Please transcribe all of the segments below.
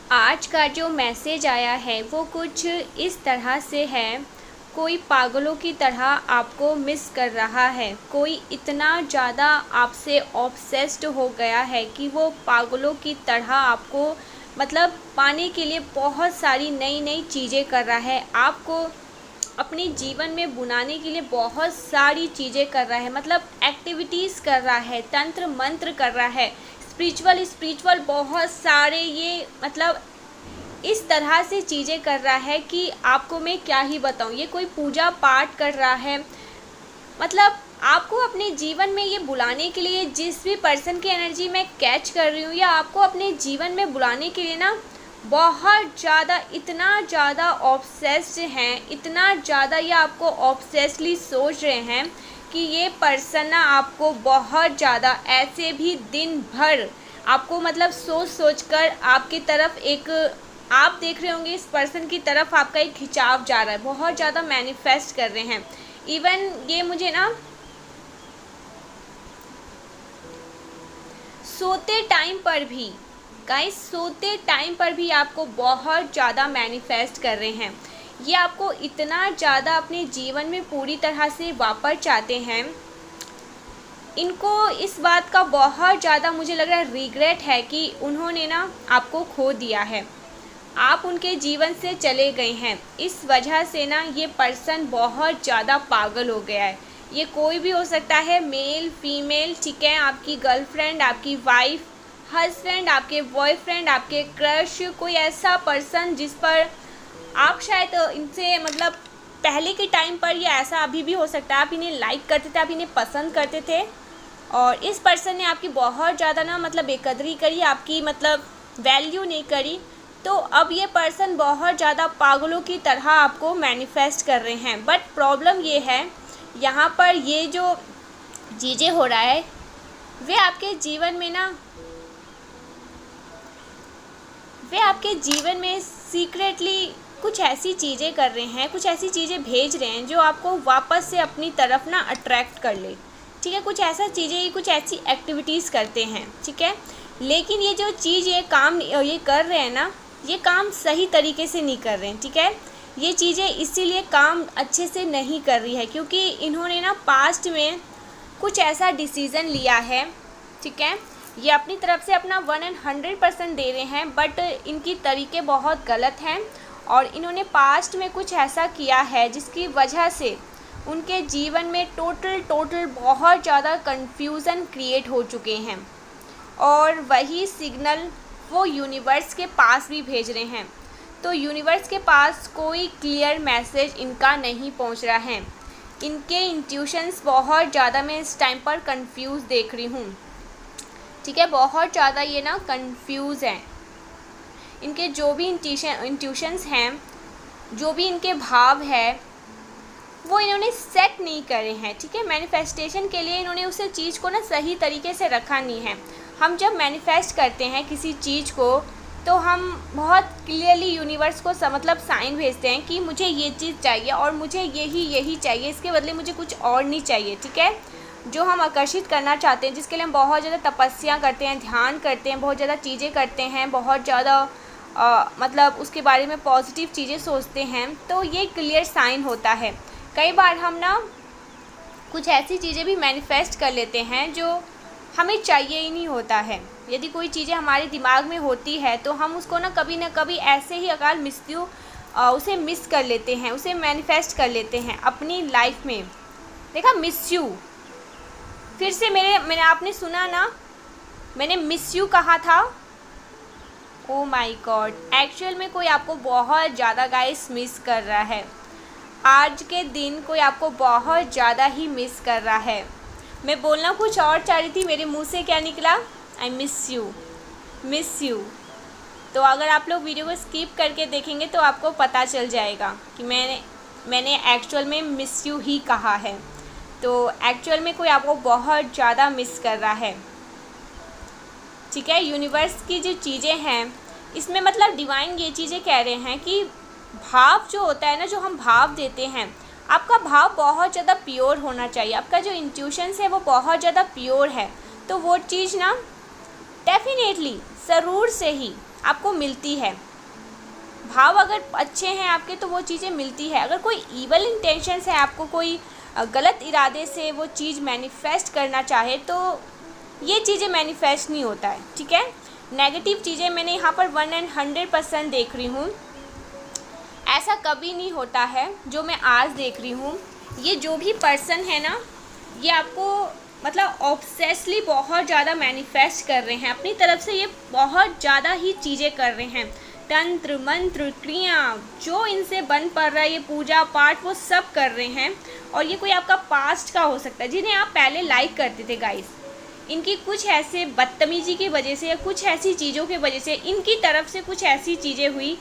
आज का जो मैसेज आया है वो कुछ इस तरह से है। कोई पागलों की तरह आपको मिस कर रहा है। कोई इतना ज़्यादा आपसे ऑब्सेस्ड हो गया है कि वो पागलों की तरह आपको मतलब पाने के लिए बहुत सारी नई नई चीज़ें कर रहा है। आपको अपने जीवन में बुलाने के लिए बहुत सारी चीज़ें कर रहा है, मतलब एक्टिविटीज़ कर रहा है, तंत्र मंत्र कर रहा है, स्पिरिचुअल स्पिरिचुअल बहुत सारे ये मतलब इस तरह से चीज़ें कर रहा है कि आपको मैं क्या ही बताऊँ। ये कोई पूजा पाठ कर रहा है, मतलब आपको अपने जीवन में ये बुलाने के लिए जिस भी पर्सन की एनर्जी मैं कैच कर रही हूँ या आपको अपने जीवन में बुलाने के लिए ना बहुत ज़्यादा इतना ज़्यादा ऑब्सेस्ड हैं, इतना ज़्यादा ये आपको ऑब्सेसली सोच रहे हैं कि ये पर्सन ना आपको बहुत ज़्यादा ऐसे भी दिन भर आपको मतलब सोच सोच कर आपकी तरफ एक आप देख रहे होंगे इस पर्सन की तरफ आपका एक खिंचाव जा रहा है, बहुत ज़्यादा मैनिफेस्ट कर रहे हैं। इवन ये मुझे ना सोते टाइम पर भी गाइस, सोते टाइम पर भी आपको बहुत ज़्यादा मैनिफेस्ट कर रहे हैं। ये आपको इतना ज़्यादा अपने जीवन में पूरी तरह से वापस चाहते हैं। इनको इस बात का बहुत ज़्यादा मुझे लग रहा है रिग्रेट है कि उन्होंने ना आपको खो दिया है, आप उनके जीवन से चले गए हैं। इस वजह से ना ये पर्सन बहुत ज़्यादा पागल हो गया है। ये कोई भी हो सकता है, मेल फीमेल, ठीक है, आपकी गर्लफ्रेंड, आपकी वाइफ, हस्बैंड, आपके बॉयफ्रेंड, आपके क्रश, कोई ऐसा पर्सन जिस पर आप शायद इनसे मतलब पहले के टाइम पर, या ऐसा अभी भी हो सकता है आप इन्हें लाइक करते थे, आप इन्हें पसंद करते थे और इस पर्सन ने आपकी बहुत ज़्यादा ना मतलब बेकदरी करी, आपकी मतलब वैल्यू नहीं करी। तो अब ये पर्सन बहुत ज़्यादा पागलों की तरह आपको मैनिफेस्ट कर रहे हैं। बट प्रॉब्लम ये है यहाँ पर ये जो चीज़ें हो रहा है वे आपके जीवन में ना वे आपके जीवन में सीक्रेटली कुछ ऐसी चीज़ें कर रहे हैं, कुछ ऐसी चीज़ें भेज रहे हैं जो आपको वापस से अपनी तरफ ना अट्रैक्ट कर ले, ठीक है। कुछ ऐसा चीज़ें, कुछ ऐसी एक्टिविटीज़ करते हैं, ठीक है। लेकिन ये जो चीज़ ये काम ये कर रहे हैं ना, ये काम सही तरीके से नहीं कर रहे हैं, ठीक है। ये चीज़ें इसीलिए काम अच्छे से नहीं कर रही है क्योंकि इन्होंने ना पास्ट में कुछ ऐसा डिसीज़न लिया है, ठीक है। ये अपनी तरफ से अपना 100% दे रहे हैं बट इनकी तरीके बहुत गलत हैं और इन्होंने पास्ट में कुछ ऐसा किया है जिसकी वजह से उनके जीवन में टोटल बहुत ज़्यादा कन्फ्यूज़न क्रिएट हो चुके हैं और वही सिग्नल वो यूनिवर्स के पास भी भेज रहे हैं। तो यूनिवर्स के पास कोई क्लियर मैसेज इनका नहीं पहुंच रहा है। इनके इंट्यूशंस बहुत ज़्यादा मैं इस टाइम पर कंफ्यूज देख रही हूँ, ठीक है। बहुत ज़्यादा ये ना कंफ्यूज हैं। इनके जो भी इंट्यूशंस हैं, जो भी इनके भाव है वो इन्होंने सेट नहीं करे हैं, ठीक है। मैनिफेस्टेशन के लिए इन्होंने उस चीज़ को ना सही तरीके से रखा नहीं है। हम जब मैनिफेस्ट करते हैं किसी चीज़ को तो हम बहुत क्लियरली यूनिवर्स को मतलब साइन भेजते हैं कि मुझे ये चीज़ चाहिए और मुझे यही चाहिए, इसके बदले मुझे कुछ और नहीं चाहिए, ठीक है। जो हम आकर्षित करना चाहते हैं, जिसके लिए हम बहुत ज़्यादा तपस्या करते हैं, ध्यान करते हैं, बहुत ज़्यादा चीज़ें करते हैं, बहुत ज़्यादा मतलब उसके बारे में पॉजिटिव चीज़ें सोचते हैं, तो ये क्लियर साइन होता है। कई बार हम ना कुछ ऐसी चीज़ें भी मैनिफेस्ट कर लेते हैं जो हमें चाहिए ही नहीं होता है। यदि कोई चीज़ें हमारे दिमाग में होती है तो हम उसको ना कभी ऐसे ही अकाल मृत्यु उसे मिस कर लेते हैं, उसे मैनिफेस्ट कर लेते हैं अपनी लाइफ में। देखा, मिस यू, फिर से मैंने आपने सुना ना, मैंने मिस यू कहा था। ओ माय गॉड, एक्चुअल में कोई आपको बहुत ज़्यादा गाइस मिस कर रहा है। आज के दिन कोई आपको बहुत ज़्यादा ही मिस कर रहा है। मैं बोलना कुछ और चाह रही थी, मेरे मुंह से क्या निकला, आई मिस यू। तो अगर आप लोग वीडियो को स्किप करके देखेंगे तो आपको पता चल जाएगा कि मैंने एक्चुअल में मिस यू ही कहा है। तो एक्चुअल में कोई आपको बहुत ज़्यादा मिस कर रहा है, ठीक है। यूनिवर्स की जो चीज़ें हैं इसमें मतलब डिवाइन ये चीज़ें कह रहे हैं कि भाव जो होता है ना, जो हम भाव देते हैं, आपका भाव बहुत ज़्यादा प्योर होना चाहिए। आपका जो इंट्यूशंस है वो बहुत ज़्यादा प्योर है, तो वो चीज़ ना डेफिनेटली ज़रूर से ही आपको मिलती है। भाव अगर अच्छे हैं आपके तो वो चीज़ें मिलती है। अगर कोई ईवल इंटेंशंस है, आपको कोई गलत इरादे से वो चीज़ मैनिफेस्ट करना चाहे तो ये चीज़ें मैनिफेस्ट नहीं होता है, ठीक है। नेगेटिव चीज़ें मैंने यहाँ पर 100% देख रही हूँ। ऐसा कभी नहीं होता है जो मैं आज देख रही हूँ। ये जो भी पर्सन है ना, ये आपको मतलब ऑब्सेसली बहुत ज़्यादा मैनिफेस्ट कर रहे हैं अपनी तरफ से। ये बहुत ज़्यादा ही चीज़ें कर रहे हैं, तंत्र मंत्र क्रिया जो इनसे बन पड़ रहा है, ये पूजा पाठ वो सब कर रहे हैं। और ये कोई आपका पास्ट का हो सकता है जिन्हें आप पहले लाइक करते थे गाइस। इनकी कुछ ऐसे बदतमीजी की वजह से या कुछ ऐसी चीज़ों की वजह से इनकी तरफ से कुछ ऐसी चीज़ें हुई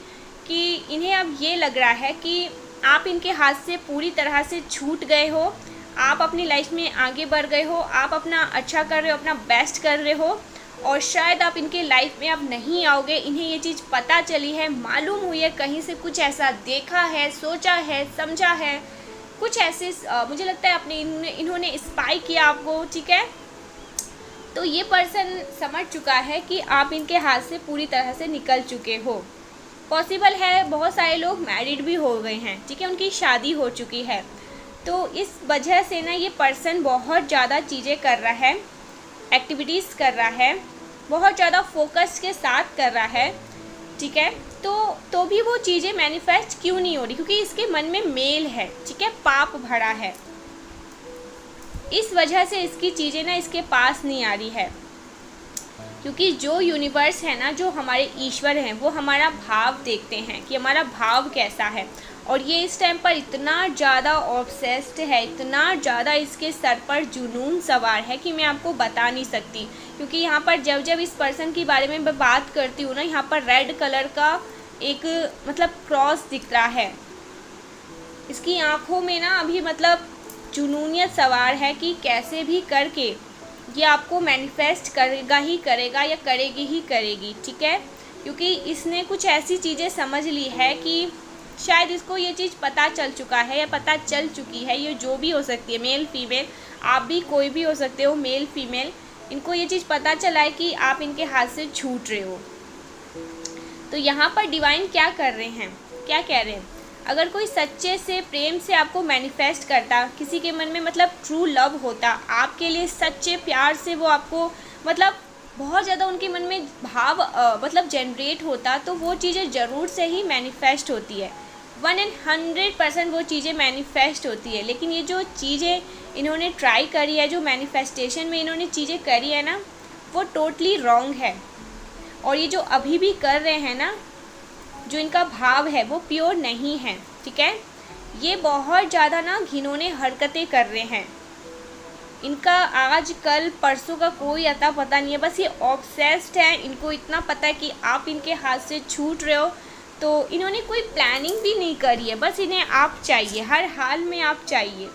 कि इन्हें अब ये लग रहा है कि आप इनके हाथ से पूरी तरह से छूट गए हो। आप अपनी लाइफ में आगे बढ़ गए हो, आप अपना अच्छा कर रहे हो, अपना बेस्ट कर रहे हो और शायद आप इनके लाइफ में अब नहीं आओगे। इन्हें ये चीज़ पता चली है, मालूम हुई है, कहीं से कुछ ऐसा देखा है, सोचा है, समझा है, कुछ ऐसे मुझे लगता है अपने इन्होंने स्पाई किया आपको, ठीक है। तो ये पर्सन समझ चुका है कि आप इनके हाथ से पूरी तरह से निकल चुके हो। पॉसिबल है बहुत सारे लोग मैरिड भी हो गए हैं, ठीक है, उनकी शादी हो चुकी है। तो इस वजह से ना ये पर्सन बहुत ज़्यादा चीज़ें कर रहा है, एक्टिविटीज़ कर रहा है, बहुत ज़्यादा फोकस के साथ कर रहा है, ठीक है। तो भी वो चीज़ें मैनिफेस्ट क्यों नहीं हो रही? क्योंकि इसके मन में मेल है, ठीक है, पाप भरा है। इस वजह से इसकी चीज़ें ना इसके पास नहीं आ रही है। क्योंकि जो यूनिवर्स है ना, जो हमारे ईश्वर हैं, वो हमारा भाव देखते हैं कि हमारा भाव कैसा है। और ये इस टाइम पर इतना ज़्यादा ऑब्सेस्ड है, इतना ज़्यादा इसके सर पर जुनून सवार है कि मैं आपको बता नहीं सकती। क्योंकि यहाँ पर जब जब इस पर्सन के बारे में मैं बात करती हूँ ना, यहाँ पर रेड कलर का एक मतलब क्रॉस दिख रहा है। इसकी आँखों में ना अभी मतलब जुनूनियत सवार है कि कैसे भी करके ये आपको मैनिफेस्ट करेगा ही करेगा या करेगी ही करेगी, ठीक है। क्योंकि इसने कुछ ऐसी चीज़ें समझ ली है कि शायद इसको ये चीज़ पता चल चुका है या पता चल चुकी है, ये जो भी हो सकती है, मेल फीमेल, आप भी कोई भी हो सकते हो, मेल फीमेल, इनको ये चीज़ पता चला है कि आप इनके हाथ से छूट रहे हो। तो यहाँ पर डिवाइन क्या कर रहे हैं, क्या कह रहे हैं? अगर कोई सच्चे से प्रेम से आपको मैनिफेस्ट करता, किसी के मन में मतलब ट्रू लव होता आपके लिए, सच्चे प्यार से वो आपको मतलब बहुत ज़्यादा उनके मन में भाव मतलब जनरेट होता, तो वो चीज़ें ज़रूर से ही मैनिफेस्ट होती है। 100% वो चीज़ें मैनिफेस्ट होती है। लेकिन ये जो चीज़ें इन्होंने ट्राई करी है, जो मैनिफेस्टेशन में इन्होंने चीज़ें करी है ना, वो टोटली रॉन्ग है। और ये जो अभी भी कर रहे हैं ना, जो इनका भाव है वो प्योर नहीं है, ठीक है। ये बहुत ज़्यादा ना घिनौने हरकतें कर रहे हैं। इनका आज कल परसों का कोई अता पता नहीं है, बस ये ऑब्सेस्ड है। इनको इतना पता है कि आप इनके हाथ से छूट रहे हो, तो इन्होंने कोई प्लानिंग भी नहीं करी है, बस इन्हें आप चाहिए, हर हाल में आप चाहिए।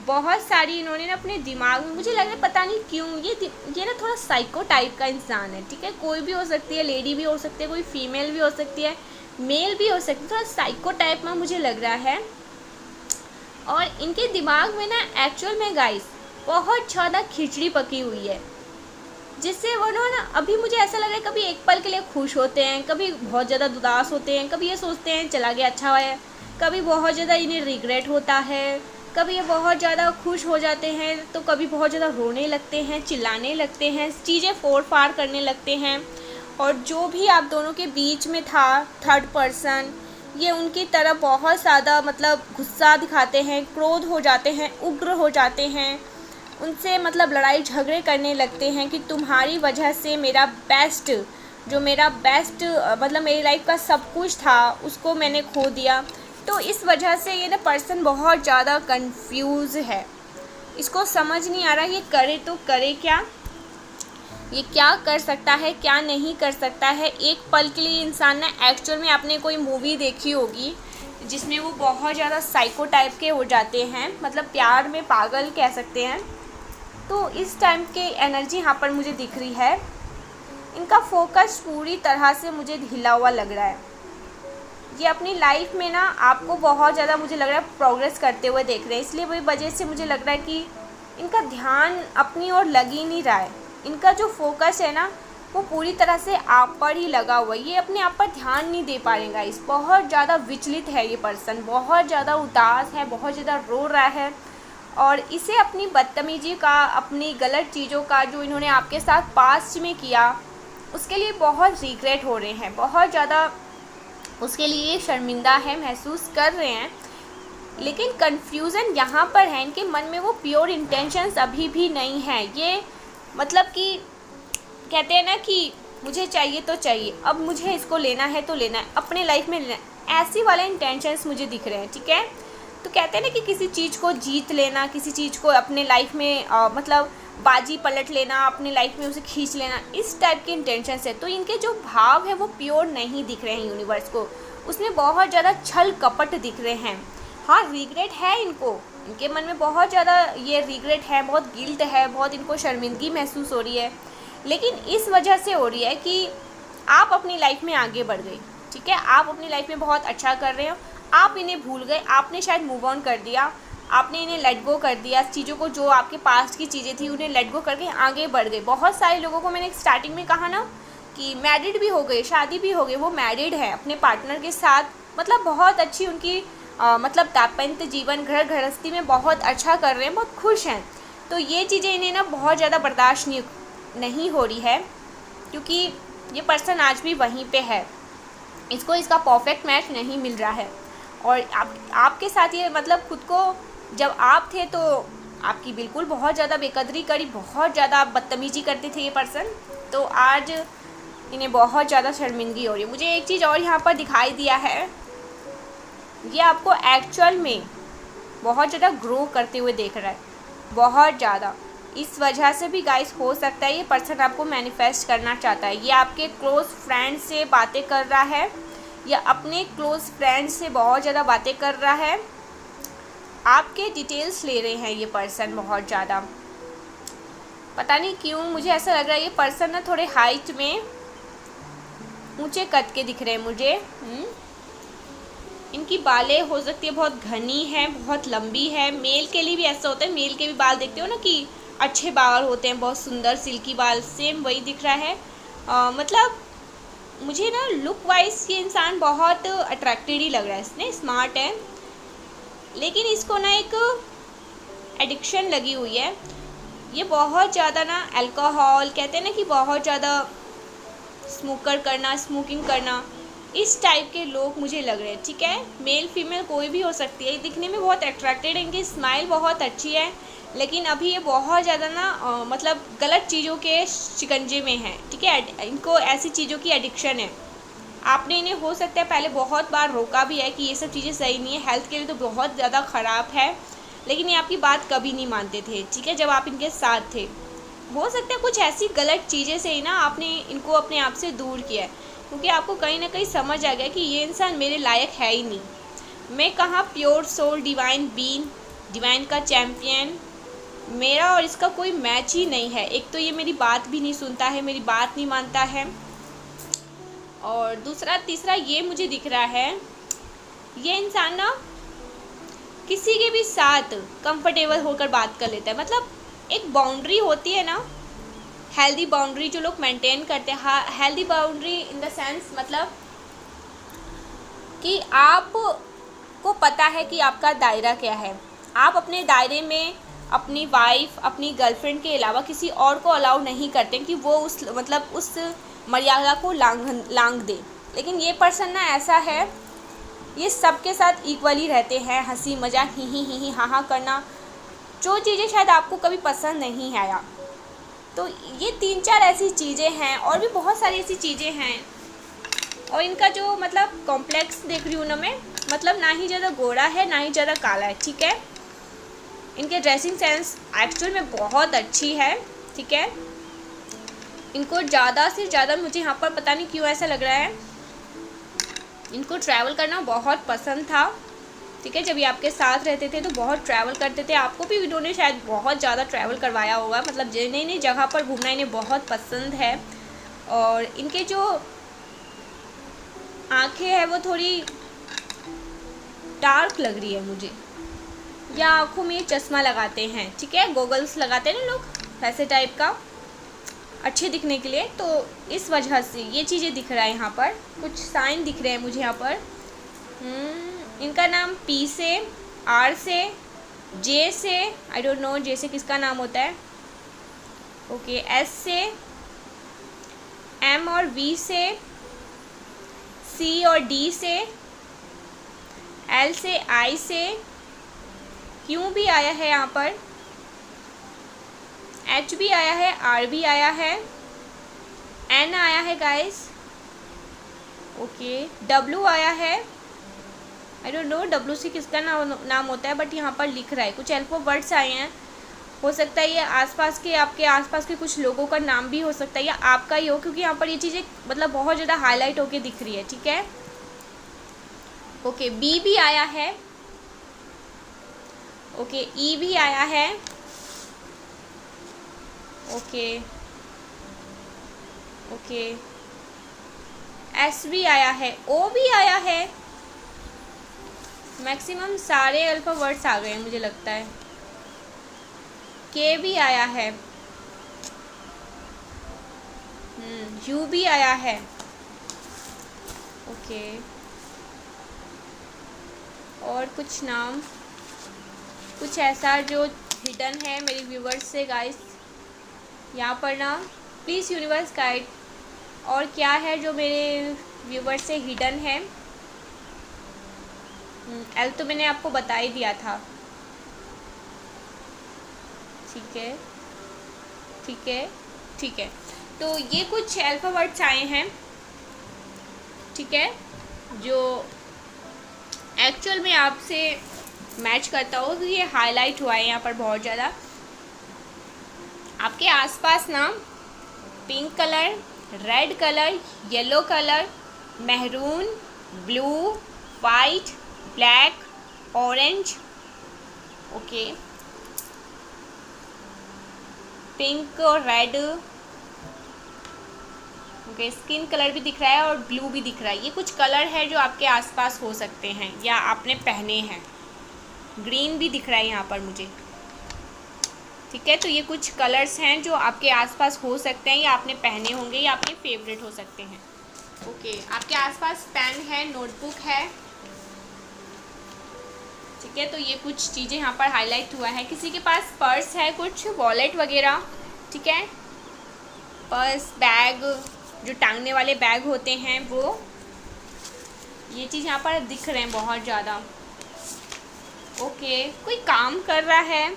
बहुत सारी इन्होंने ना अपने दिमाग में, मुझे लग रहा है पता नहीं क्यों, ये ना थोड़ा साइको टाइप का इंसान है, ठीक है। कोई भी हो सकती है, लेडी भी हो सकती है, कोई फीमेल भी हो सकती है, मेल भी हो सकती है, थोड़ा साइको टाइप में मुझे लग रहा है। और इनके दिमाग में ना एक्चुअल में गाइस बहुत ज़्यादा खिचड़ी पकी हुई है, जिससे वो ना अभी मुझे ऐसा लग रहा है कभी एक पल के लिए खुश होते हैं, कभी बहुत ज़्यादा उदास होते हैं, कभी ये सोचते हैं चला गया अच्छा है, कभी बहुत ज़्यादा इन्हें रिग्रेट होता है, कभी ये बहुत ज़्यादा खुश हो जाते हैं, तो कभी बहुत ज़्यादा रोने लगते हैं, चिल्लाने लगते हैं, चीज़ें फोड़ फाड़ करने लगते हैं। और जो भी आप दोनों के बीच में था थर्ड पर्सन, ये उनकी तरफ बहुत ज़्यादा मतलब गुस्सा दिखाते हैं, क्रोध हो जाते हैं, उग्र हो जाते हैं, उनसे मतलब लड़ाई झगड़े करने लगते हैं कि तुम्हारी वजह से मेरा बेस्ट मतलब मेरी लाइफ का सब कुछ था उसको मैंने खो दिया। तो इस वजह से ये ना पर्सन बहुत ज़्यादा कंफ्यूज है, इसको समझ नहीं आ रहा ये करे तो करे क्या, ये क्या कर सकता है क्या नहीं कर सकता है। एक पल के लिए इंसान ना एक्चुअल में आपने कोई मूवी देखी होगी जिसमें वो बहुत ज़्यादा साइको टाइप के हो जाते हैं, मतलब प्यार में पागल कह सकते हैं। तो इस टाइम के एनर्जी यहाँ पर मुझे दिख रही है, इनका फोकस पूरी तरह से मुझे हिला हुआ लग रहा है। ये अपनी लाइफ में ना आपको बहुत ज़्यादा मुझे लग रहा है प्रोग्रेस करते हुए देख रहे हैं, इसलिए वही वजह से मुझे लग रहा है कि इनका ध्यान अपनी ओर लग ही नहीं रहा है। इनका जो फोकस है ना वो पूरी तरह से आप पर ही लगा हुआ है, ये अपने आप पर ध्यान नहीं दे पा रहे गाइस। बहुत ज़्यादा विचलित है ये पर्सन, बहुत ज़्यादा उदास है, बहुत ज़्यादा रो रहा है, और इसे अपनी बदतमीजी का, अपनी गलत चीज़ों का जो इन्होंने आपके साथ पास्ट में किया उसके लिए बहुत रिग्रेट हो रहे हैं, बहुत ज़्यादा उसके लिए शर्मिंदा है, महसूस कर रहे हैं। लेकिन कन्फ्यूज़न यहाँ पर है, इनके मन में वो प्योर इंटेंशंस अभी भी नहीं है। ये मतलब कि कहते हैं ना कि मुझे चाहिए तो चाहिए, अब मुझे इसको लेना है तो लेना है, अपने लाइफ में लेना है, ऐसी वाले इंटेंशंस मुझे दिख रहे हैं। ठीक है, तो कहते हैं ना कि किसी चीज़ को जीत लेना, किसी चीज़ को अपने लाइफ में मतलब बाजी पलट लेना, अपने लाइफ में उसे खींच लेना, इस टाइप के इंटेंशंस है। तो इनके जो भाव है वो प्योर नहीं दिख रहे हैं यूनिवर्स को, उसमें बहुत ज़्यादा छल कपट दिख रहे हैं। हाँ, रिग्रेट है इनको, इनके मन में बहुत ज़्यादा ये रिग्रेट है, बहुत गिल्ट है, बहुत इनको शर्मिंदगी महसूस हो रही है, लेकिन इस वजह से हो रही है कि आप अपनी लाइफ में आगे बढ़ गए। ठीक है, आप अपनी लाइफ में बहुत अच्छा कर रहे हो, आप इन्हें भूल गए, आपने शायद मूव ऑन कर दिया, आपने इन्हें लेट गो कर दिया, चीज़ों को, जो आपके पास्ट की चीज़ें थी उन्हें लेट गो करके आगे बढ़ गए। बहुत सारे लोगों को मैंने स्टार्टिंग में कहा ना कि मैरिड भी हो गए, शादी भी हो गई, वो मैरिड है अपने पार्टनर के साथ, मतलब बहुत अच्छी उनकी मतलब दाम्पत्य जीवन, घर गृहस्थी में बहुत अच्छा कर रहे हैं, बहुत खुश हैं। तो ये चीज़ें इन्हें ना बहुत ज़्यादा बर्दाश्त नहीं हो रही है, क्योंकि ये पर्सन आज भी वहीं पे है, इसको इसका परफेक्ट मैच नहीं मिल रहा है। और आपके साथ ये मतलब खुद को, जब आप थे तो आपकी बिल्कुल बहुत ज़्यादा बेकदरी करी, बहुत ज़्यादा आप बदतमीजी करते थे ये पर्सन, तो आज इन्हें बहुत ज़्यादा शर्मिंदगी हो रही है। मुझे एक चीज़ और यहाँ पर दिखाई दिया है, ये आपको एक्चुअल में बहुत ज़्यादा ग्रो करते हुए देख रहा है, बहुत ज़्यादा। इस वजह से भी गाइस हो सकता है ये पर्सन आपको मैनिफेस्ट करना चाहता है, ये आपके क्लोज़ फ्रेंड से बातें कर रहा है, या अपने क्लोज़ फ्रेंड से बहुत ज़्यादा बातें कर रहा है, आपके डिटेल्स ले रहे हैं ये पर्सन बहुत ज़्यादा। पता नहीं क्यों मुझे ऐसा लग रहा है ये पर्सन ना थोड़े हाइट में ऊंचे कद के दिख रहे हैं मुझे। इनकी बालें हो सकती है बहुत घनी है, बहुत लंबी है। मेल के लिए भी ऐसा होता है, मेल के भी बाल देखते हो ना कि अच्छे बाल होते हैं, बहुत सुंदर सिल्की बाल, सेम वही दिख रहा है। मतलब मुझे ना लुक वाइज ये इंसान बहुत अट्रैक्टिव ही लग रहा है, इसने स्मार्ट है, लेकिन इसको ना एक एडिक्शन लगी हुई है। ये बहुत ज़्यादा ना अल्कोहल, कहते हैं ना कि बहुत ज़्यादा स्मोकिंग करना, इस टाइप के लोग मुझे लग रहे हैं। ठीक है, मेल फीमेल कोई भी हो सकती है, दिखने में बहुत अट्रैक्टेड है, इनकी स्माइल बहुत अच्छी है, लेकिन अभी ये बहुत ज़्यादा ना मतलब गलत चीज़ों के शिकंजे में है। ठीक है, इनको ऐसी चीज़ों की एडिक्शन है। आपने इन्हें हो सकता है पहले बहुत बार रोका भी है कि ये सब चीज़ें सही नहीं है, हेल्थ के लिए तो बहुत ज़्यादा ख़राब है, लेकिन ये आपकी बात कभी नहीं मानते थे। ठीक है, जब आप इनके साथ थे, हो सकता है कुछ ऐसी गलत चीज़ें से ही ना आपने इनको अपने आप से दूर किया है, क्योंकि आपको कहीं ना कहीं समझ आ गया कि ये इंसान मेरे लायक है ही नहीं। मैं कहाँ pure soul, divine being, divine का चैम्पियन, मेरा और इसका कोई मैच ही नहीं है। एक तो ये मेरी बात भी नहीं सुनता है, मेरी बात नहीं मानता है, और तीसरा ये मुझे दिख रहा है, ये इंसान ना किसी के भी साथ कंफर्टेबल होकर बात कर लेता है। मतलब एक बाउंड्री होती है ना, हेल्दी बाउंड्री जो लोग मेंटेन करते हैं, healthy boundary in the sense मतलब कि आपको पता है कि आपका दायरा क्या है, आप अपने दायरे में अपनी वाइफ, अपनी गर्लफ्रेंड के अलावा किसी और को अलाउ नहीं करते कि वो उस मर्यादा को लांघ दे। लेकिन ये पर्सन ना ऐसा है, ये सबके साथ इक्वली रहते हैं, हंसी मजाक, ही हाँ करना, जो चीज़ें शायद आपको कभी पसंद नहीं आया। तो ये 3-4 ऐसी चीज़ें हैं, और भी बहुत सारी ऐसी चीज़ें हैं। और इनका जो मतलब कॉम्प्लेक्स देख रही हूँ ना मैं, मतलब ना ही ज़्यादा गोरा है ना ही ज़्यादा काला है। ठीक है, इनके ड्रेसिंग सेंस एक्चुअल में बहुत अच्छी है। ठीक है, इनको ज़्यादा से ज़्यादा मुझे यहाँ पर पता नहीं क्यों ऐसा लग रहा है, इनको ट्रैवल करना बहुत पसंद था। ठीक है, जब ये आपके साथ रहते थे तो बहुत ट्रैवल करते थे, आपको भी इन्होंने शायद बहुत ज़्यादा ट्रैवल करवाया होगा। मतलब नई नई जगह पर घूमना इन्हें बहुत पसंद है। और इनके जो आँखें हैं वो थोड़ी डार्क लग रही है मुझे, या आँखों में चश्मा लगाते हैं, ठीक है, गोगल्स लगाते हैं ना लोग, वैसे टाइप का अच्छे दिखने के लिए, तो इस वजह से ये चीज़ें दिख रहा है। यहाँ पर कुछ साइन दिख रहे हैं मुझे यहाँ पर। इनका नाम पी से, आर से, जे से, आई डोंट नो जे से किसका नाम होता है, ओके, एस से, एम और वी से, सी और डी से, एल से, आई से, क्यू भी आया है यहाँ पर, एच भी आया है, आर भी आया है, एन आया है गाइस, ओके, डब्ल्यू आया है, आई डोंट नो डब्ल्यू से किसका नाम होता है, बट यहाँ पर लिख रहा है। कुछ अल्फा वर्ड्स आए हैं, हो सकता है ये आसपास के, आपके आसपास के कुछ लोगों का नाम भी हो सकता है या आपका ही हो, क्योंकि यहाँ पर ये चीज़ें मतलब बहुत ज़्यादा हाईलाइट होके दिख रही है, ठीक है। ओके, बी भी आया है, ओके, ई भी आया है, ओके, ओके, एस भी आया है, ओ भी आया है, मैक्सिमम सारे अल्फा वर्ड्स आ गए हैं मुझे लगता है। के भी आया है, यू भी आया है, ओके, और कुछ नाम कुछ ऐसा जो हिडन है मेरे व्यूवर्स से गाइस, यहाँ पर ना प्लीज़ यूनिवर्स गाइड, और क्या है जो मेरे व्यूवर्स से हिडन है। एल तो मैंने आपको बता ही दिया था, ठीक है, ठीक है, ठीक है। तो ये कुछ अल्फा वर्ड्स आए हैं, ठीक है, जो एक्चुअल में आपसे मैच करता हो, तो ये हाईलाइट हुआ है यहाँ पर बहुत ज़्यादा। आपके आसपास ना pink colour, red colour, yellow colour, maroon, blue, white, black, orange, okay, pink और रेड, ओके, स्किन कलर भी दिख रहा है और ब्लू भी दिख रहा है। ये कुछ कलर है जो आपके आसपास हो सकते हैं या आपने पहने हैं। ग्रीन भी दिख रहा है यहाँ पर मुझे, ठीक है। तो ये कुछ कलर्स हैं जो आपके आसपास हो सकते हैं या आपने पहने होंगे या आपके फेवरेट हो सकते हैं। ओके, आपके आसपास पेन है, नोटबुक है, ठीक है। तो ये कुछ चीज़ें यहाँ पर हाईलाइट हुआ है। किसी के पास पर्स है, कुछ वॉलेट वगैरह, ठीक है, पर्स, बैग, जो टांगने वाले बैग होते हैं वो, ये चीज़ यहाँ पर दिख रहे हैं बहुत ज़्यादा। ओके, कोई काम कर रहा है,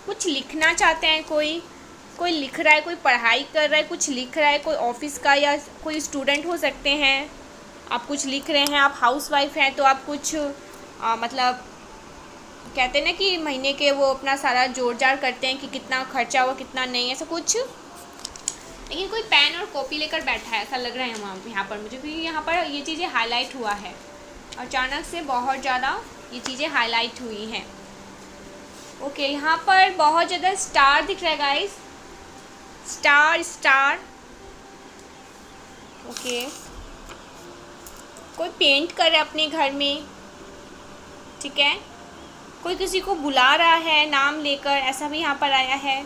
कुछ लिखना चाहते हैं, कोई लिख रहा है, कोई पढ़ाई कर रहा है, कुछ लिख रहा है, कोई ऑफिस का या कोई स्टूडेंट हो सकते हैं। आप कुछ लिख रहे हैं, आप हाउसवाइफ हैं तो आप कुछ मतलब कहते हैं ना कि महीने के वो अपना सारा जोड़ जाड़ करते हैं कि कितना खर्चा हुआ कितना नहीं, ऐसा कुछ। लेकिन कोई पेन और कॉपी लेकर बैठा है ऐसा लग रहा है यहाँ पर मुझे, क्योंकि यहाँ पर ये चीज़ें हाईलाइट हुआ है, अचानक से बहुत ज़्यादा ये चीज़ें हाईलाइट हुई हैं। ओके, यहाँ पर बहुत ज़्यादा स्टार दिख रहा है गाइस, स्टार, ओके, कोई पेंट कर रहा है अपने घर में, ठीक है, कोई किसी को बुला रहा है नाम लेकर, ऐसा भी यहाँ पर आया है।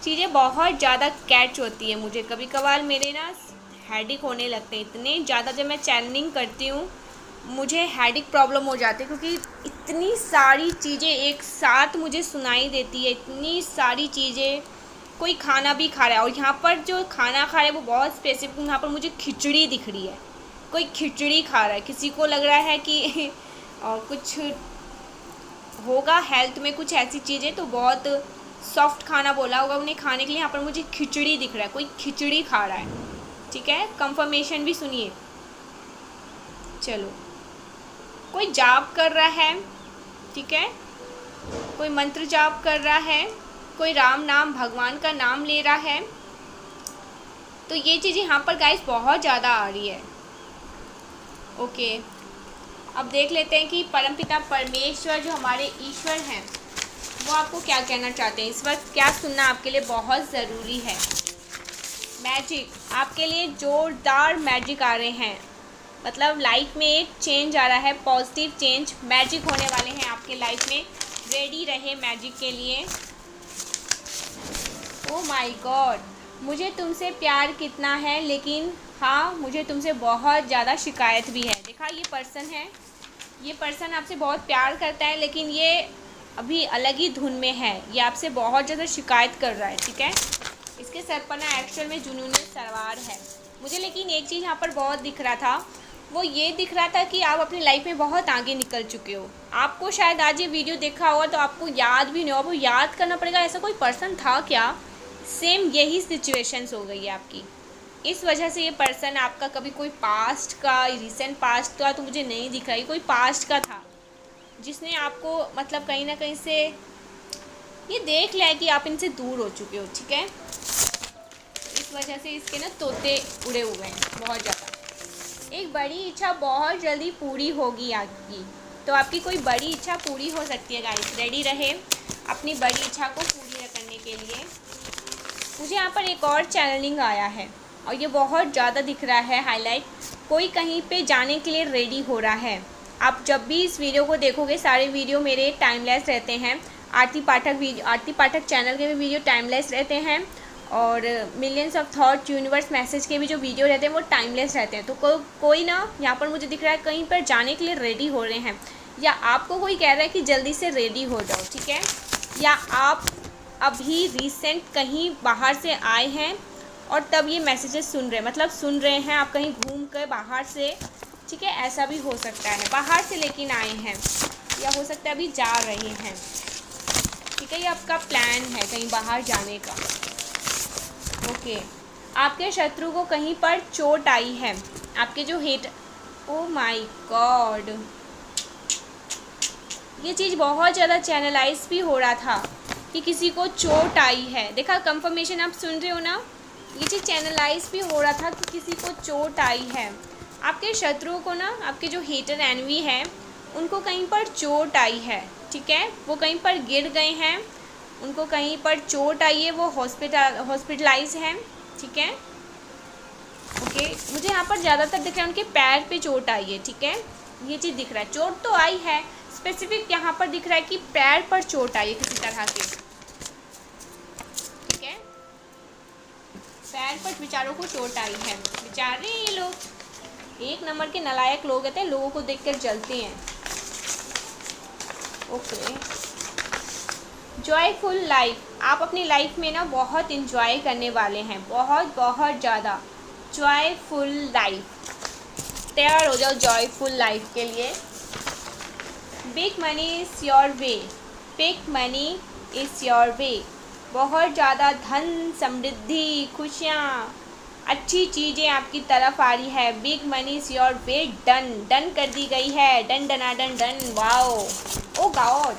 चीज़ें बहुत ज़्यादा कैच होती है मुझे, कभी कभार मेरे ना हेडेक होने लगते हैं इतने ज़्यादा। जब मैं चैनलिंग करती हूँ मुझे हेडेक प्रॉब्लम हो जाती है, क्योंकि इतनी सारी चीज़ें एक साथ मुझे सुनाई देती है, इतनी सारी चीज़ें। कोई खाना भी खा रहा है और यहाँ पर जो खाना खा रहा है वो बहुत स्पेसिफिक, यहाँ पर मुझे खिचड़ी दिख रही है, कोई खिचड़ी खा रहा है। किसी को लग रहा है कि कुछ होगा हेल्थ में कुछ ऐसी चीज़ें, तो बहुत सॉफ्ट खाना बोला होगा उन्हें खाने के लिए। यहाँ पर मुझे खिचड़ी दिख रहा है, कोई खिचड़ी खा रहा है, ठीक है। कंफर्मेशन भी सुनिए, चलो, कोई जाप कर रहा है, ठीक है, कोई मंत्र जाप कर रहा है, कोई राम नाम भगवान का नाम ले रहा है। तो ये चीज़ें यहाँ पर गाइस बहुत ज़्यादा आ रही है। ओके, अब देख लेते हैं कि परमपिता परमेश्वर जो हमारे ईश्वर हैं वो आपको क्या कहना चाहते हैं। इस वक्त क्या सुनना आपके लिए बहुत ज़रूरी है। मैजिक, आपके लिए ज़ोरदार मैजिक आ रहे हैं, मतलब लाइफ में एक चेंज आ रहा है, पॉजिटिव चेंज, मैजिक होने वाले हैं आपके लाइफ में। रेडी रहे मैजिक के लिए। ओ माय गॉड, मुझे तुमसे प्यार कितना है, लेकिन हाँ मुझे तुमसे बहुत ज़्यादा शिकायत भी है। देखा, ये पर्सन है, ये पर्सन आपसे बहुत प्यार करता है, लेकिन ये अभी अलग ही धुन में है। ये आपसे बहुत ज़्यादा शिकायत कर रहा है, ठीक है। इसके सर पर ना एक्चुअल में जुनून सवार है मुझे। लेकिन एक चीज़ यहाँ पर बहुत दिख रहा था, वो ये दिख रहा था कि आप अपनी लाइफ में बहुत आगे निकल चुके हो। आपको शायद आज ये वीडियो देखा होगा तो आपको याद भी नहीं होगा, वो याद करना पड़ेगा ऐसा कोई पर्सन था क्या। सेम यही सिचुएशंस हो गई है आपकी। इस वजह से ये पर्सन आपका कभी कोई पास्ट का, रिसेंट पास्ट का तो मुझे नहीं दिख रहा है, कोई पास्ट का था जिसने आपको मतलब कहीं ना कहीं से ये देख लिया है कि आप इनसे दूर हो चुके हो, ठीक है। इस वजह से इसके ना तोते उड़े हुए हैं बहुत ज़्यादा। एक बड़ी इच्छा बहुत जल्दी पूरी होगी आपकी, तो आपकी कोई बड़ी इच्छा पूरी हो सकती है गाइस। रेडी रहे अपनी बड़ी इच्छा को पूरी करने के लिए। मुझे यहाँ पर एक और चैनलिंग आया है और ये बहुत ज़्यादा दिख रहा है हाईलाइट। कोई कहीं पे जाने के लिए रेडी हो रहा है। आप जब भी इस वीडियो को देखोगे, सारे वीडियो मेरे टाइमलेस रहते हैं। आरती पाठक चैनल के भी वीडियो टाइमलेस रहते हैं और millions of thought universe message के भी जो वीडियो रहते हैं वो टाइमलेस रहते हैं। तो कोई ना यहाँ पर मुझे दिख रहा है कहीं पर जाने के लिए रेडी हो रहे हैं, या आपको कोई कह रहा है कि जल्दी से रेडी हो जाओ, ठीक है। या आप अभी रिसेंट कहीं बाहर से आए हैं और तब ये मैसेजेस सुन रहे हैं, मतलब सुन रहे हैं आप कहीं घूम कर बाहर से, ठीक है। ऐसा भी हो सकता है, बाहर से लेकिन आए हैं, या हो सकता है अभी जा रहे हैं, ठीक है। ये आपका प्लान है कहीं बाहर जाने का, ओके। आपके शत्रु को कहीं पर चोट आई है, आपके जो ओ माय गॉड, ये चीज़ बहुत ज़्यादा चैनलाइज भी हो रहा था कि किसी को चोट आई है। देखा, कंफर्मेशन आप सुन रहे हो ना, ये चीज़ चैनलाइज भी हो रहा था कि किसी को चोट आई है। आपके शत्रुओं को ना, आपके जो हेटर एनवी हैं, उनको कहीं पर चोट आई है, ठीक है। वो कहीं पर गिर गए हैं, उनको कहीं पर चोट आई है, वो हॉस्पिटलाइज हैं, ठीक है, ओके। मुझे यहाँ पर ज़्यादातर दिख रहा है उनके पैर पे चोट आई है, ठीक है। ये चीज़ दिख रहा है, चोट तो आई है, स्पेसिफिक यहाँ पर दिख रहा है कि पैर पर चोट आई है किसी तरह की, ठीक है। पैर पर बेचारों को चोट आई है। बेचारे ये लोग एक नंबर के नालायक लोग होते हैं, लोगों को देखकर जलते हैं, ओके। जॉयफुल लाइफ, आप अपनी लाइफ में ना बहुत इंजॉय करने वाले हैं, बहुत बहुत ज़्यादा जॉयफुल लाइफ। तैयार हो जाओ जॉयफुल लाइफ के लिए। Big money is your way, big money is your way. बहुत ज़्यादा धन, समृद्धि, खुशियाँ, अच्छी चीज़ें आपकी तरफ आ रही है। Big money is your way, done कर दी गई है, डन डना डन डन। वाओ, ओ गॉड,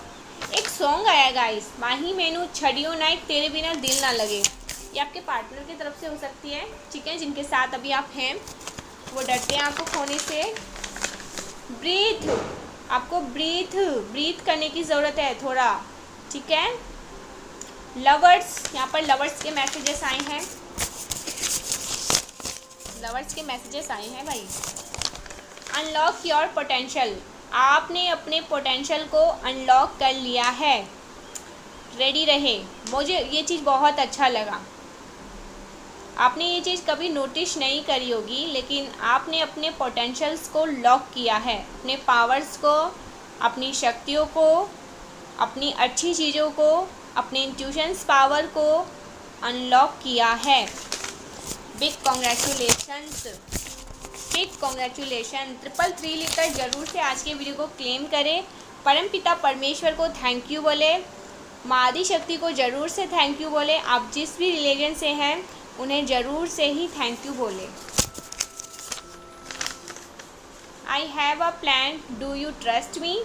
एक सॉन्ग आया गाइस, माही मैनू छड़ियो नाइट तेरे बिना दिल ना लगे। ये आपके पार्टनर की तरफ से हो सकती है, ठीक है, जिनके साथ अभी आप हैं, वो डरते हैं आपको खोने से। ब्रीथ, आपको ब्रीथ करने की ज़रूरत है थोड़ा, ठीक है। लवर्स, यहाँ पर लवर्स के मैसेजेस आए हैं, लवर्स के मैसेजेस आए हैं भाई। अनलॉक योर पोटेंशियल, आपने अपने पोटेंशियल को अनलॉक कर लिया है। रेडी रहे, मुझे ये चीज़ बहुत अच्छा लगा। आपने ये चीज़ कभी नोटिस नहीं करी होगी, लेकिन आपने अपने पोटेंशियल्स को लॉक किया है, अपने पावर्स को, अपनी शक्तियों को, अपनी अच्छी चीज़ों को, अपने इंट्यूशंस पावर को अनलॉक किया है। Big congratulations, big congratulation. 333 लिखकर ज़रूर से आज के वीडियो को क्लेम करें। परमपिता परमेश्वर को थैंक यू बोले, माँ आदि शक्ति को ज़रूर से थैंक यू बोले। आप जिस भी रिलीजन से हैं उन्हें ज़रूर से ही थैंक यू बोले। I have a plan, do you trust me.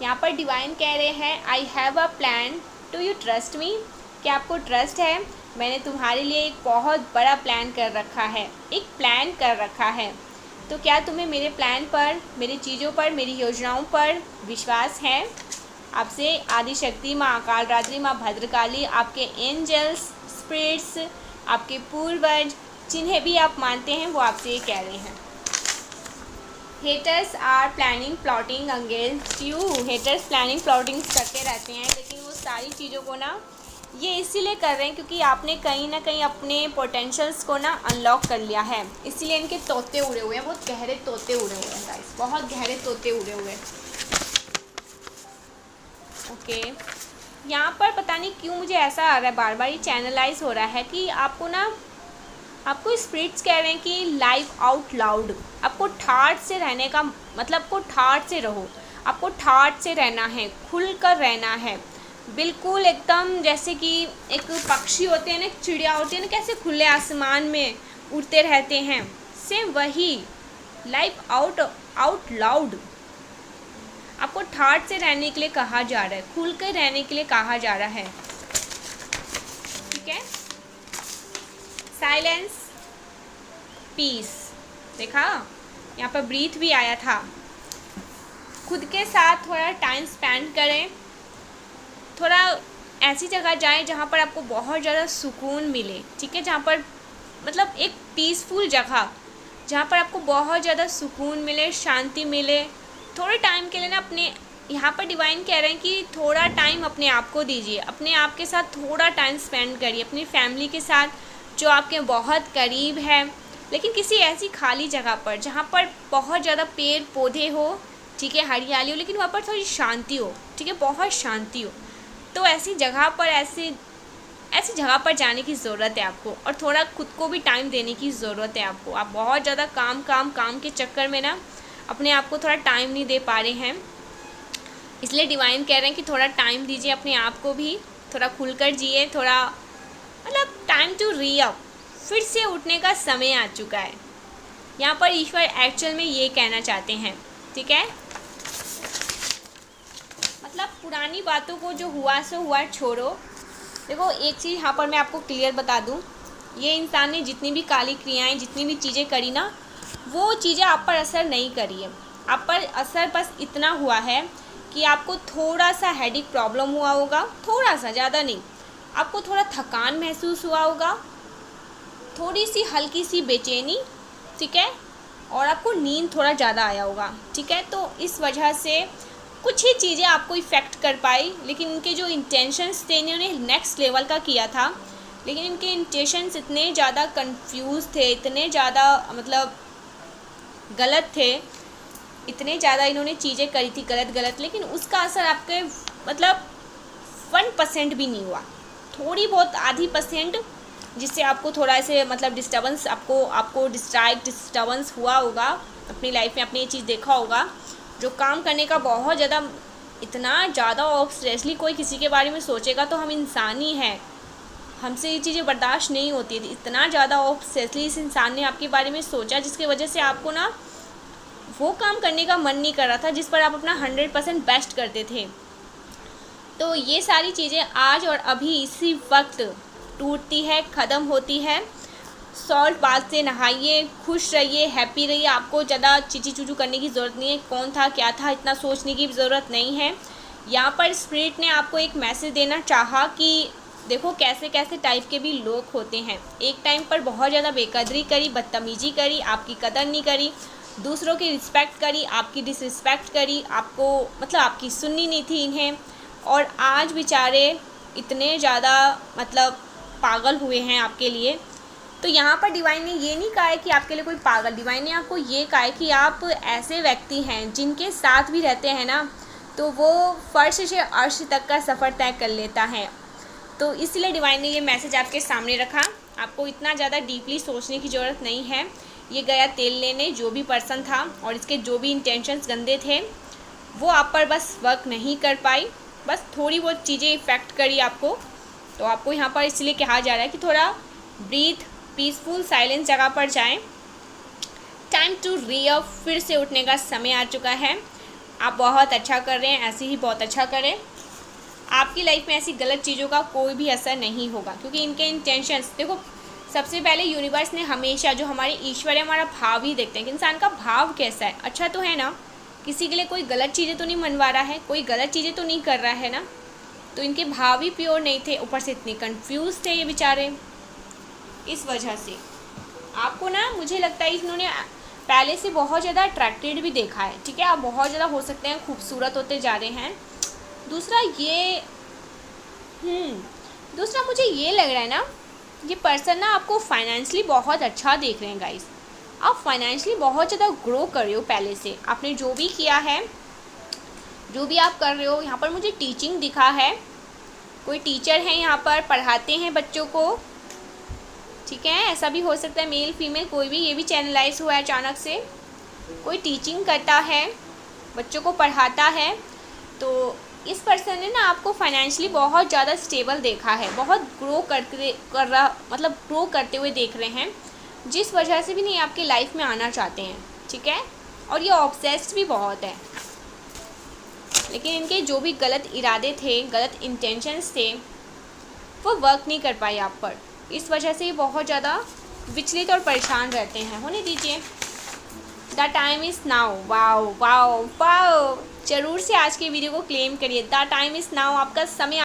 यहाँ पर डिवाइन कह रहे हैं I have a plan, do you trust me. क्या आपको ट्रस्ट है? मैंने तुम्हारे लिए एक बहुत बड़ा प्लान कर रखा है, एक प्लान कर रखा है। तो क्या तुम्हें मेरे प्लान पर, मेरी चीज़ों पर, मेरी योजनाओं पर विश्वास है? आपसे आदि शक्ति, माँ काल रात्रि, माँ भद्रकाली, आपके एंजल्स, स्पिरिट्स, आपके पूर्वज, जिन्हें भी आप मानते हैं, वो आपसे ये कह रहे हैं। Haters are planning plotting against you. Haters planning plotting करते रहते हैं, लेकिन वो सारी चीज़ों को ना ये इसीलिए कर रहे हैं क्योंकि आपने कहीं ना कहीं अपने पोटेंशियल्स को ना अनलॉक कर लिया है, इसीलिए इनके तोते उड़े हुए हैं, बहुत गहरे तोते उड़े हुए हैं गाइस, बहुत गहरे तोते उड़े हुए हैं। ओके, यहाँ पर पता नहीं क्यों मुझे ऐसा आ रहा है, बार बार ये चैनलाइज हो रहा है कि आपको स्पिरिट्स कह रहे हैं कि लाइफ आउट लाउड, आपको ठाठ से रहने का मतलब, आपको ठाठ से रहो, आपको ठाठ से रहना है, खुल कर रहना है, बिल्कुल एकदम जैसे कि एक पक्षी होते हैं ना, एक चिड़िया होती है ना, कैसे खुले आसमान में उड़ते रहते हैं, सेम वही लाइफ आउट लाउड। आपको ठाठ से रहने के लिए कहा जा रहा है, खुल कर रहने के लिए कहा जा रहा है, ठीक है। साइलेंस, पीस, देखा यहाँ पर ब्रीथ भी आया था। खुद के साथ थोड़ा टाइम स्पेंड करें, थोड़ा ऐसी जगह जाएं जहाँ पर आपको बहुत ज़्यादा सुकून मिले, ठीक है, जहाँ पर मतलब एक पीसफुल जगह जहाँ पर आपको बहुत ज़्यादा सुकून मिले, शांति मिले। थोड़े टाइम के लिए ना अपने, यहाँ पर डिवाइन कह रहे हैं कि थोड़ा टाइम अपने आप को दीजिए, अपने आप के साथ थोड़ा टाइम स्पेंड करिए, अपनी फैमिली के साथ जो आपके बहुत करीब है, लेकिन किसी ऐसी खाली जगह पर जहाँ पर बहुत ज़्यादा पेड़ पौधे हो, ठीक है, हरियाली हो, लेकिन वहाँ पर थोड़ी शांति हो, ठीक है, बहुत शांति हो। तो ऐसी जगह पर ऐसी जगह पर जाने की ज़रूरत है आपको, और थोड़ा खुद को भी टाइम देने की ज़रूरत है आपको। आप बहुत ज़्यादा काम के चक्कर में ना अपने आप को थोड़ा टाइम नहीं दे पा रहे हैं, इसलिए डिवाइन कह रहे हैं कि थोड़ा टाइम दीजिए अपने आप को भी, थोड़ा खुलकर जिए, थोड़ा मतलब टाइम टू री अप, फिर से उठने का समय आ चुका है। यहाँ पर ईश्वर एक्चुअल में ये कहना चाहते हैं, ठीक है, मतलब पुरानी बातों को जो हुआ सो हुआ छोड़ो। देखो एक चीज़ यहाँ पर मैं आपको क्लियर बता दूँ, ये इंसान ने जितनी भी काली क्रियाएं, जितनी भी चीज़ें करी ना, वो चीज़ें आप पर असर नहीं करी है। आप पर असर बस इतना हुआ है कि आपको थोड़ा सा हेडेक प्रॉब्लम हुआ होगा, थोड़ा सा, ज़्यादा नहीं। आपको थोड़ा थकान महसूस हुआ होगा, थोड़ी सी हल्की सी बेचैनी, ठीक है, और आपको नींद थोड़ा ज़्यादा आया होगा, ठीक है। तो इस वजह से कुछ ही चीज़ें आपको इफ़ेक्ट कर पाई, लेकिन इनके जो इंटेंशंस थे, इन्होंने नेक्स्ट लेवल का किया था, लेकिन इनके इंटेंशंस इतने ज़्यादा कंफ्यूज थे, इतने ज़्यादा मतलब गलत थे, इतने ज़्यादा इन्होंने चीज़ें करी थी गलत, लेकिन उसका असर आपके मतलब 1% भी नहीं हुआ, थोड़ी बहुत आधी %, जिससे आपको थोड़ा ऐसे मतलब डिस्टर्बेंस, आपको डिस्टर्बेंस हुआ होगा अपनी लाइफ में। आपने ये चीज़ देखा होगा, जो काम करने का बहुत ज़्यादा, इतना ज़्यादा ऑब्सेसली कोई किसी के बारे में सोचेगा तो हम इंसान ही हैं, हमसे ये चीज़ें बर्दाश्त नहीं होती थी। इतना ज़्यादा ऑब्सेसली इस इंसान ने आपके बारे में सोचा, जिसकी वजह से आपको ना वो काम करने का मन नहीं कर रहा था जिस पर आप अपना 100% बेस्ट करते थे। तो ये सारी चीज़ें आज और अभी इसी वक्त टूटती है, ख़त्म होती है। सॉल्ट बाथ से नहाइए, खुश रहिए, हैप्पी रहिए। आपको ज़्यादा चीची चूचू करने की ज़रूरत नहीं है, कौन था क्या था इतना सोचने की ज़रूरत नहीं है। यहाँ पर स्पिरिट ने आपको एक मैसेज देना चाहा कि देखो कैसे कैसे टाइप के भी लोग होते हैं। एक टाइम पर बहुत ज़्यादा बेकदरी करी, बदतमीजी करी, आपकी कदर नहीं करी, दूसरों की रिस्पेक्ट करी, आपकी डिसरिस्पेक्ट करी, आपको मतलब आपकी सुननी नहीं थी इन्हें, और आज बेचारे इतने ज़्यादा मतलब पागल हुए हैं आपके लिए। तो यहाँ पर डिवाइन ने ये नहीं कहा है कि आपके लिए कोई पागल, डिवाइन ने आपको ये कहा है कि आप ऐसे व्यक्ति हैं जिनके साथ भी रहते हैं ना, तो वो फर्श से अर्श तक का सफ़र तय कर लेता है। तो इसलिए डिवाइन ने ये मैसेज आपके सामने रखा। आपको इतना ज़्यादा डीपली सोचने की ज़रूरत नहीं है। ये गया तेल लेने, जो भी पर्सन था और इसके जो भी इंटेंशंस गंदे थे, वो आप पर बस वर्क नहीं कर पाई, बस थोड़ी बहुत चीज़ें इफ़ेक्ट करी आपको। तो आपको यहाँ पर इसलिए कहा जा रहा है कि थोड़ा ब्रीथ, पीसफुल साइलेंस जगह पर जाएं। टाइम टू री अप, फिर से उठने का समय आ चुका है। आप बहुत अच्छा कर रहे हैं, ऐसे ही बहुत अच्छा करें। आपकी लाइफ में ऐसी गलत चीज़ों का कोई भी असर नहीं होगा, क्योंकि इनके इंटेंशंस, देखो सबसे पहले यूनिवर्स ने हमेशा, जो हमारे ईश्वर है, हमारा भाव ही देखते हैं कि इंसान का भाव कैसा है, अच्छा तो है ना, किसी के लिए कोई गलत चीज़ें तो नहीं मनवा रहा है, कोई गलत चीज़ें तो नहीं कर रहा है ना। तो इनके भाव ही प्योर नहीं थे, ऊपर से इतने कंफ्यूज थे ये बेचारे। इस वजह से आपको ना, मुझे लगता है इन्होंने पहले से बहुत ज़्यादा अट्रैक्टेड भी देखा है, ठीक है। आप बहुत ज़्यादा हो सकते हैं खूबसूरत होते जा रहे हैं। दूसरा ये दूसरा मुझे ये लग रहा है ना, ये पर्सन ना आपको फाइनेंशियली बहुत अच्छा देख रहे हैं गाइस। आप फाइनेंशियली बहुत ज़्यादा ग्रो कर रहे हो पहले से। आपने जो भी किया है, जो भी आप कर रहे हो, यहाँ पर मुझे टीचिंग दिखा है। कोई टीचर है यहाँ पर, पढ़ाते हैं बच्चों को, ठीक है। ऐसा भी हो सकता है मेल फीमेल कोई भी, ये भी चैनलाइज हुआ है अचानक से। कोई टीचिंग करता है, बच्चों को पढ़ाता है। तो इस पर्सन ने ना आपको फाइनेंशियली बहुत ज़्यादा स्टेबल देखा है, बहुत ग्रो ग्रो करते हुए देख रहे हैं, जिस वजह से भी नहीं आपकी लाइफ में आना चाहते हैं, ठीक है। और ये ऑब्सेस्ड भी बहुत है, लेकिन इनके जो भी गलत इरादे थे, गलत इंटेंशंस थे, वो वर्क नहीं कर पाए आप पर। इस वजह से ये बहुत ज़्यादा विचलित और परेशान रहते हैं। होने दीजिए। The time is now. Wow wow wow, ज़रूर से आज की वीडियो को क्लेम करिए। द टाइम इज़ नाउ, आपका समय